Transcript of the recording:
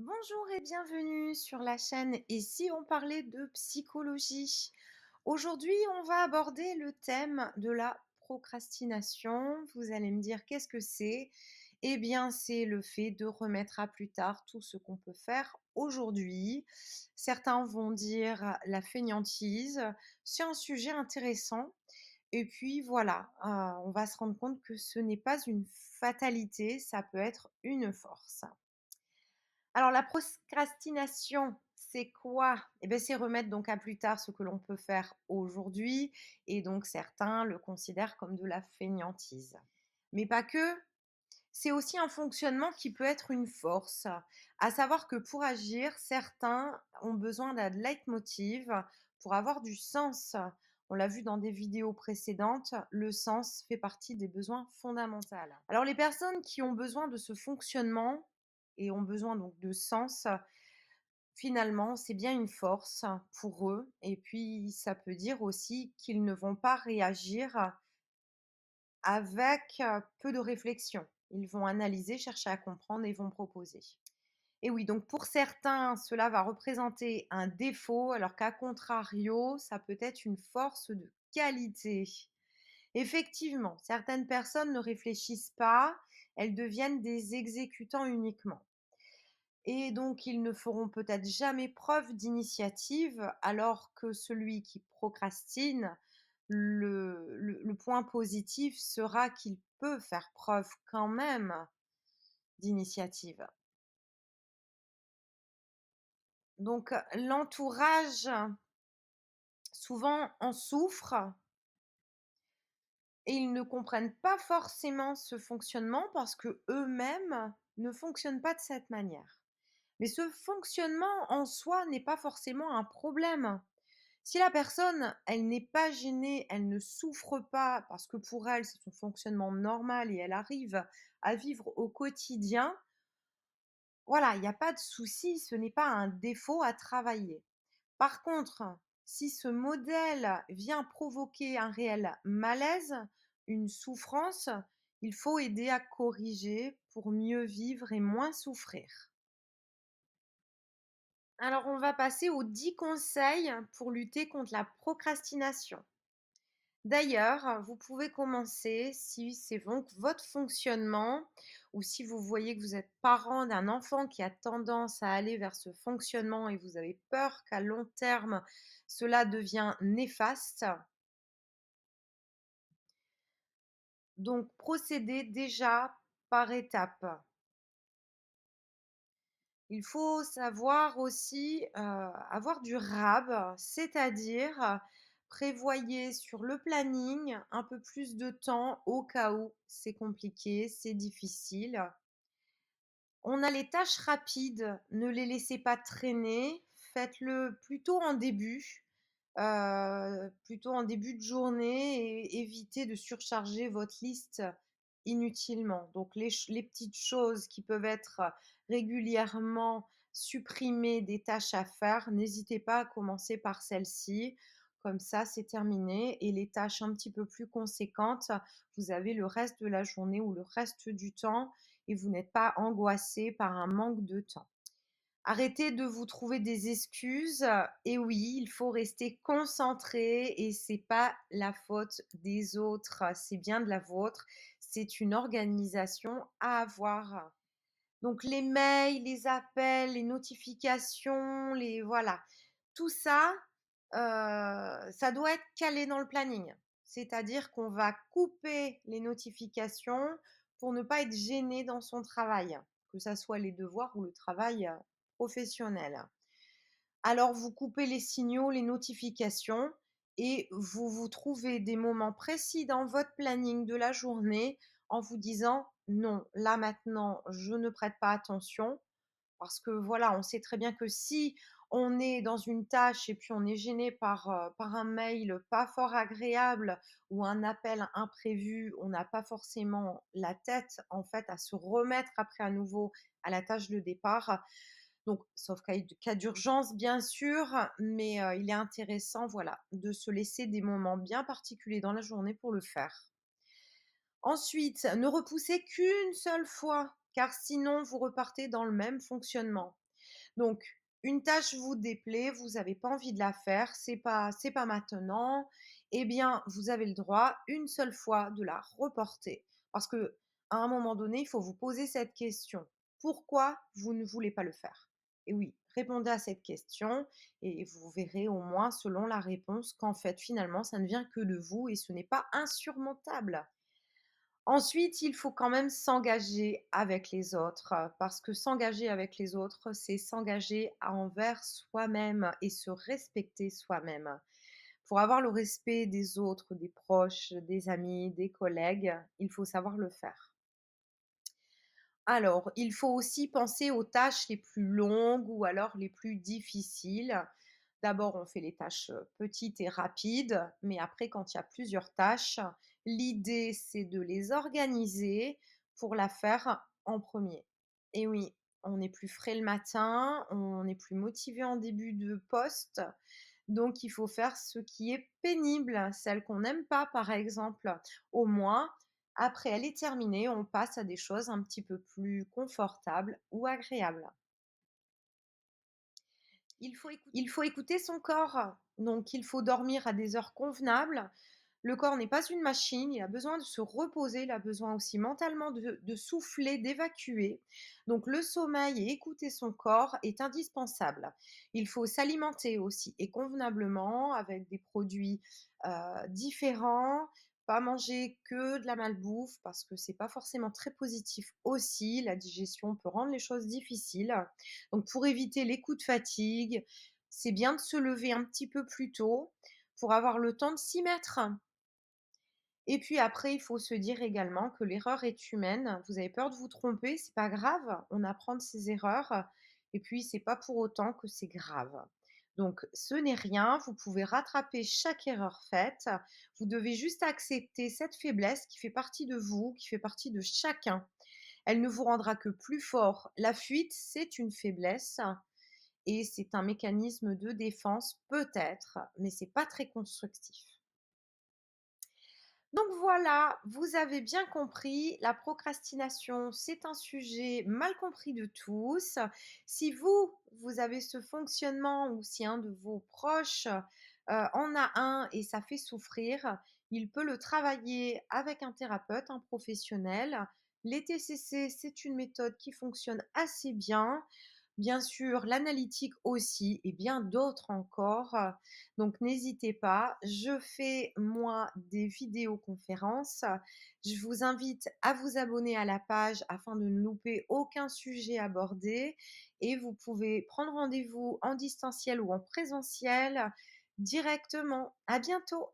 Bonjour et bienvenue sur la chaîne Et si on parlait de psychologie? Aujourd'hui, on va aborder le thème de la procrastination. Vous allez me dire qu'est-ce que c'est? Eh bien, c'est le fait de remettre à plus tard tout ce qu'on peut faire aujourd'hui. Certains vont dire la fainéantise. C'est un sujet intéressant. Et puis voilà, on va se rendre compte que ce n'est pas une fatalité, ça peut être une force. Alors la procrastination, c'est quoi? Eh beh, c'est remettre donc à plus tard ce que l'on peut faire aujourd'hui et donc certains le considèrent comme de la fainéantise. Mais pas que, c'est aussi un fonctionnement qui peut être une force. À savoir que pour agir, certains ont besoin d'un leitmotiv pour avoir du sens. On l'a vu dans des vidéos précédentes, le sens fait partie des besoins fondamentaux. Alors les personnes qui ont besoin de ce fonctionnement et ont besoin donc de sens, finalement, c'est bien une force pour eux et puis ça peut dire aussi qu'ils ne vont pas réagir avec, peu de réflexion. Ils vont analyser, chercher à comprendre et vont proposer. Et oui, donc pour certains, cela va représenter un défaut, alors qu'à contrario, ça peut être une force de qualité. Effectivement, certaines personnes ne réfléchissent pas, elles deviennent des exécutants uniquement. Et donc, ils ne feront peut-être jamais preuve d'initiative, alors que celui qui procrastine, le point positif sera qu'il peut faire preuve quand même d'initiative. Donc, l'entourage, souvent, en souffre et ils ne comprennent pas forcément ce fonctionnement parce que eux-mêmes ne fonctionnent pas de cette manière. Mais ce fonctionnement en soi n'est pas forcément un problème. Si la personne, elle n'est pas gênée, elle ne souffre pas parce que pour elle, c'est son fonctionnement normal et elle arrive à vivre au quotidien, voilà, il n'y a pas de souci, ce n'est pas un défaut à travailler. Par contre, si ce modèle vient provoquer un réel malaise, une souffrance, il faut aider à corriger pour mieux vivre et moins souffrir. Alors, on va passer aux 10 conseils pour lutter contre la procrastination. D'ailleurs, vous pouvez commencer si c'est donc votre fonctionnement ou si vous voyez que vous êtes parent d'un enfant qui a tendance à aller vers ce fonctionnement et vous avez peur qu'à long terme, cela devient néfaste. Donc, procédez déjà par étapes. Il faut savoir aussi, avoir du RAB, c'est-à-dire prévoyez sur le planning un peu plus de temps au cas où c'est compliqué, c'est difficile. On a les tâches rapides, ne les laissez pas traîner, faites-le plutôt en début de journée et évitez de surcharger votre liste inutilement. Donc les petites choses qui peuvent être régulièrement supprimées des tâches à faire, n'hésitez pas à commencer par celles-ci. Comme ça, c'est terminé et les tâches un petit peu plus conséquentes, vous avez le reste de la journée ou le reste du temps et vous n'êtes pas angoissé par un manque de temps. Arrêtez de vous trouver des excuses et oui, il faut rester concentré et c'est pas la faute des autres, c'est bien de la vôtre. C'est une organisation à avoir. Donc les mails, les appels, les notifications, les voilà, tout ça, ça doit être calé dans le planning. C'est-à-dire qu'on va couper les notifications pour ne pas être gêné dans son travail, que ça soit les devoirs ou le travail, professionnel. Alors vous coupez les signaux, les notifications et vous vous trouvez des moments précis dans votre planning de la journée en vous disant: «Non, là maintenant, je ne prête pas attention». Parce que voilà, on sait très bien que si on est dans une tâche et puis on est gêné par un mail pas fort agréable ou un appel imprévu, on n'a pas forcément la tête en fait à se remettre après à nouveau à la tâche de départ. Donc, sauf cas d'urgence bien sûr, mais il est intéressant, voilà, de se laisser des moments bien particuliers dans la journée pour le faire. Ensuite, ne repoussez qu'une seule fois, car sinon vous repartez dans le même fonctionnement. Donc, une tâche vous déplaît, vous avez pas envie de la faire, c'est pas maintenant, eh bien, vous avez le droit, une seule fois, de la reporter. Parce que à un moment donné, il faut vous poser cette question: «Pourquoi vous ne voulez pas le faire?» Et oui, répondez à cette question et vous verrez au moins, selon la réponse, qu'en fait, finalement, ça ne vient que de vous et ce n'est pas insurmontable. Ensuite, il faut quand même s'engager avec les autres, parce que s'engager avec les autres, c'est s'engager envers soi-même et se respecter soi-même. Pour avoir le respect des autres, des proches, des amis, des collègues, il faut savoir le faire. Alors, il faut aussi penser aux tâches les plus longues ou alors les plus difficiles. D'abord, on fait les tâches petites et rapides, mais après, quand il y a plusieurs tâches, l'idée, c'est de les organiser pour la faire en premier. Et oui, on est plus frais le matin, on est plus motivé en début de poste, donc il faut faire ce qui est pénible, celle qu'on n'aime pas, par exemple. Au moins, après elle est terminée, on passe à des choses un petit peu plus confortables ou agréables. Il faut écouter son corps, donc il faut dormir à des heures convenables. Le corps n'est pas une machine, il a besoin de se reposer, il a besoin aussi mentalement de souffler, d'évacuer. Donc le sommeil et écouter son corps est indispensable. Il faut s'alimenter aussi et convenablement avec des produits différents, pas manger que de la malbouffe parce que c'est pas forcément très positif aussi. La digestion peut rendre les choses difficiles. Donc pour éviter les coups de fatigue, c'est bien de se lever un petit peu plus tôt pour avoir le temps de s'y mettre. Et puis après, il faut se dire également que l'erreur est humaine. Vous avez peur de vous tromper, c'est pas grave, on apprend de ses erreurs et puis c'est pas pour autant que c'est grave. Donc ce n'est rien, vous pouvez rattraper chaque erreur faite. Vous devez juste accepter cette faiblesse qui fait partie de vous, qui fait partie de chacun. Elle ne vous rendra que plus fort. La fuite, c'est une faiblesse et c'est un mécanisme de défense peut-être, mais c'est pas très constructif. Donc voilà, vous avez bien compris, la procrastination, c'est un sujet mal compris de tous. Si vous, vous avez ce fonctionnement ou si un de vos proches en a un et ça fait souffrir, il peut le travailler avec un thérapeute, un professionnel. Les TCC, c'est une méthode qui fonctionne assez bien. Bien sûr, l'analytique aussi et bien d'autres encore. Donc n'hésitez pas, je fais moi des vidéoconférences. Je vous invite à vous abonner à la page afin de ne louper aucun sujet abordé et vous pouvez prendre rendez-vous en distanciel ou en présentiel directement. À bientôt.